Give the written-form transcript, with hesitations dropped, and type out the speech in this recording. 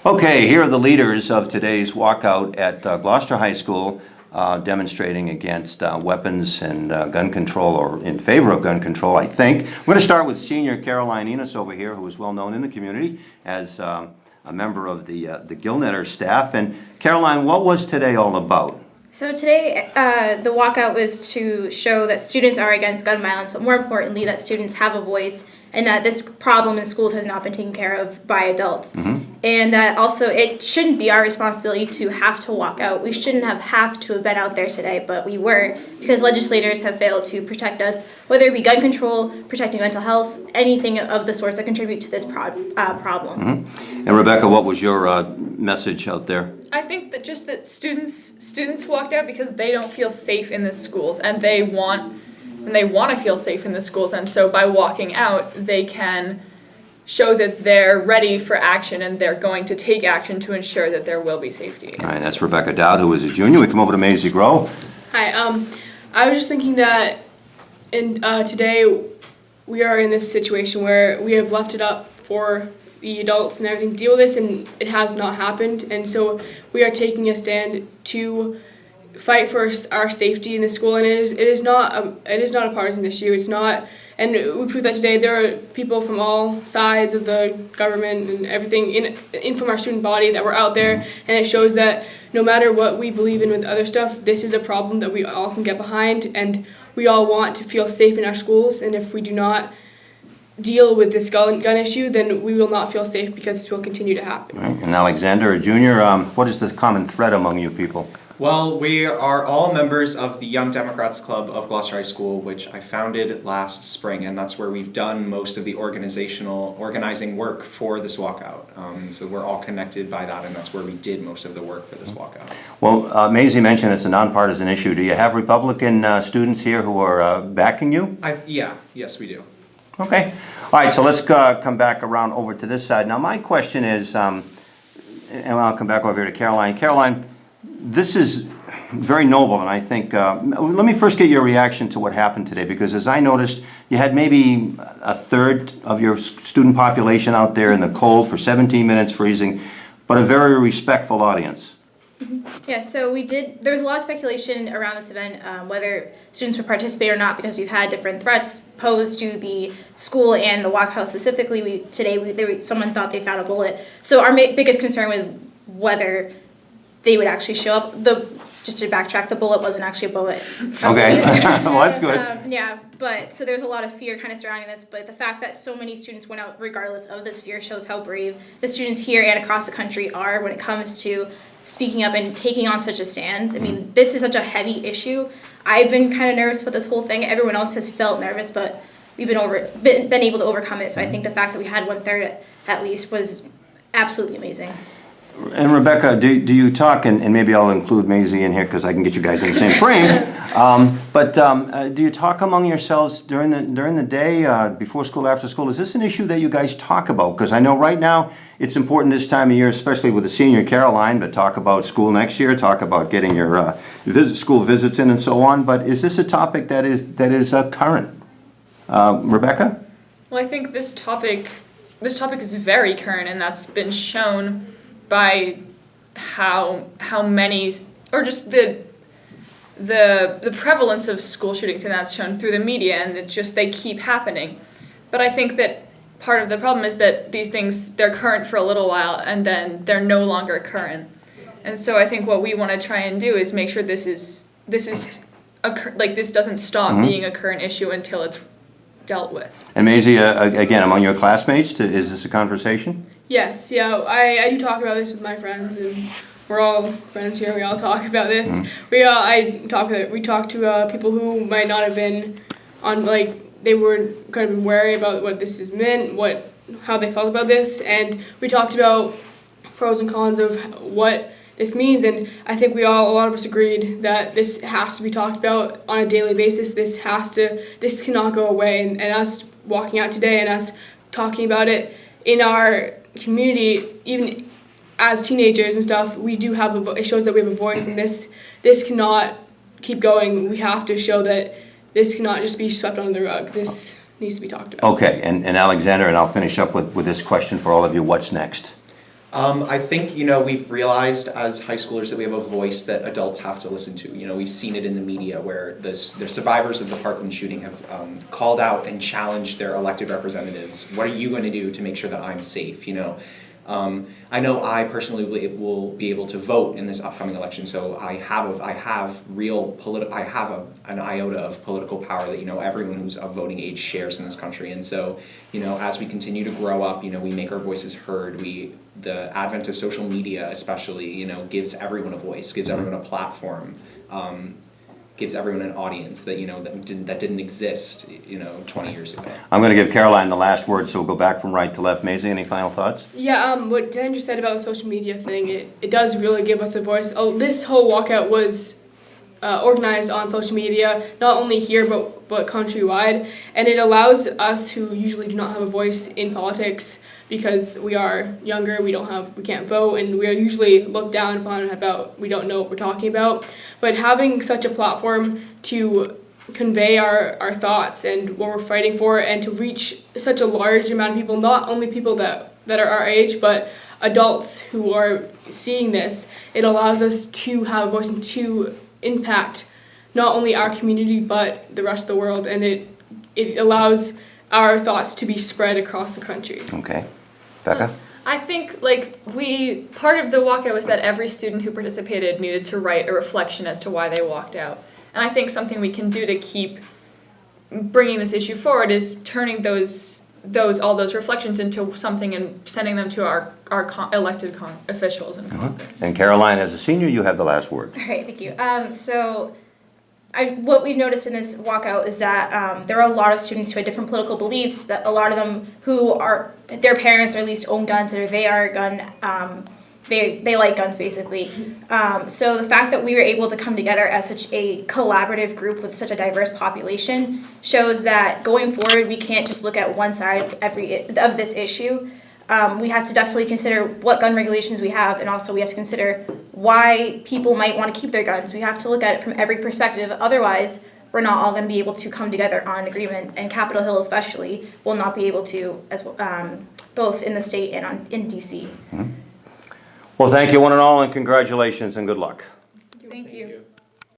Okay, here are the leaders of today's walkout at Gloucester High School demonstrating against weapons and gun control, or in favor of gun control, I think. We're going to start with senior Caroline Enos over here, who is well known in the community as a member of the Gilnetter staff. And Caroline, what was today all about? So today, the walkout was to show that students are against gun violence, but more importantly, that students have a voice and that this problem in schools has not been taken care of by adults. Mm-hmm. And that also it shouldn't be our responsibility to have to walk out. We shouldn't have to have been out there today, but we were, because legislators have failed to protect us, whether it be gun control, protecting mental health, anything of the sorts that contribute to this problem. Mm-hmm. And Rebecca, what was your message out there? I think that just that students walked out because they don't feel safe in the schools, and they want to feel safe in the schools, and so by walking out, they can show that they're ready for action and they're going to take action to ensure that there will be safety. All right, that's Rebecca Dowd, who is a junior. We come over to Maisie Groh. Hi, I was just thinking that today we are in this situation where we have left it up for the adults and everything to deal with this, and it has not happened, and so we are taking a stand to fight for our safety in the school, and it is not a partisan issue. It's not, and we proved that today. There are people from all sides of the government and everything in from our student body that were out there, and it shows that no matter what we believe in with other stuff, this is a problem that we all can get behind, and we all want to feel safe in our schools, and if we do not deal with this gun issue, then we will not feel safe because this will continue to happen. Right. And Alexander, a junior, what is the common thread among you people? Well, we are all members of the Young Democrats Club of Gloucester High School, which I founded last spring, and that's where we've done most of the organizing work for this walkout. So we're all connected by that, and that's where we did most of the work for this walkout. Well, Maisie mentioned it's a nonpartisan issue. Do you have Republican students here who are backing you? Yes, we do. Okay. All right, so let's come back around over to this side. Now, my question is, and I'll come back over here to Caroline. Caroline, this is very noble, and I think, let me first get your reaction to what happened today, because as I noticed, you had maybe a third of your student population out there in the cold for 17 minutes freezing, but a very respectful audience. Yeah, so there was a lot of speculation around this event, whether students would participate or not, because we've had different threats posed to the school and the walkout specifically. Someone thought they found a bullet. So our biggest concern was whether they would actually show up. Just to backtrack, the bullet wasn't actually a bullet. Okay, well that's good. But so there's a lot of fear kind of surrounding this, but the fact that so many students went out regardless of this fear shows how brave the students here and across the country are when it comes to speaking up and taking on such a stand. I mean, this is such a heavy issue. I've been kind of nervous with this whole thing. Everyone else has felt nervous, but we've been able to overcome it. So I think the fact that we had 1/3 at least was absolutely amazing. And Rebecca, do you talk, and maybe I'll include Maisie in here because I can get you guys in the same frame, but do you talk among yourselves during the day, before school, after school? Is this an issue that you guys talk about? Because I know right now it's important this time of year, especially with the senior Caroline, but talk about school next year, talk about getting your school visits in and so on, but is this a topic that is current? Rebecca? Well, I think this topic is very current, and that's been shown by how many, or just the prevalence of school shootings, and that's shown through the media, and it's just they keep happening. But I think that part of the problem is that these things, they're current for a little while and then they're no longer current. And so I think what we want to try and do is make sure this doesn't stop being a current issue until it's dealt with. And Maisie, again, among your classmates, is this a conversation? Yes, yeah, I do talk about this with my friends, and we're all friends here. We all talk about this. Mm-hmm. We talk to people who might not have been on, they were kind of wary about what this has meant, how they felt about this, and we talked about pros and cons of what this means, and I think a lot of us agreed that this has to be talked about on a daily basis. This cannot go away, and us walking out today and us talking about it in our community, even as teenagers and stuff, we do have it shows that we have a voice, and this cannot keep going. We have to show that this cannot just be swept under the rug. This needs to be talked about. Okay, and Alexander, and I'll finish up with this question for all of you. What's next? I think, we've realized as high schoolers that we have a voice that adults have to listen to. We've seen it in the media where the survivors of the Parkland shooting have called out and challenged their elected representatives. What are you going to do to make sure that I'm safe? I know I personally will be able to vote in this upcoming election, so I have an iota of political power that everyone who's of voting age shares in this country. And so as we continue to grow up, we make our voices heard. The advent of social media especially gives everyone a voice, gives everyone a platform, gives everyone an audience that that didn't exist 20 years ago. I'm going to give Caroline the last word, so we'll go back from right to left. Maisie, any final thoughts? Yeah, what Dan just said about the social media thing, it does really give us a voice. This whole walkout was organized on social media, not only here but countrywide, and it allows us who usually do not have a voice in politics, because we are younger, we can't vote, and we are usually looked down upon about we don't know what we're talking about. But having such a platform to convey our thoughts and what we're fighting for, and to reach such a large amount of people, not only people that are our age, but adults who are seeing this, it allows us to have a voice and to impact not only our community but the rest of the world, and it allows our thoughts to be spread across the country. Okay. Becca? I think part of the walkout was that every student who participated needed to write a reflection as to why they walked out. And I think something we can do to keep bringing this issue forward is turning all those reflections into something and sending them to our elected officials in Congress. And Caroline, as a senior, you have the last word. All right, thank you. What we've noticed in this walkout is that there are a lot of students who have different political beliefs, that a lot of them their parents or at least own guns, or they are they like guns basically. So the fact that we were able to come together as such a collaborative group with such a diverse population shows that going forward we can't just look at one side of this issue. We have to definitely consider what gun regulations we have, and also we have to consider why people might want to keep their guns. We have to look at it from every perspective. Otherwise, we're not all going to be able to come together on an agreement, and Capitol Hill especially will not be able to, as both in the state and in DC. Well, thank you one and all, and congratulations and good luck. Thank you.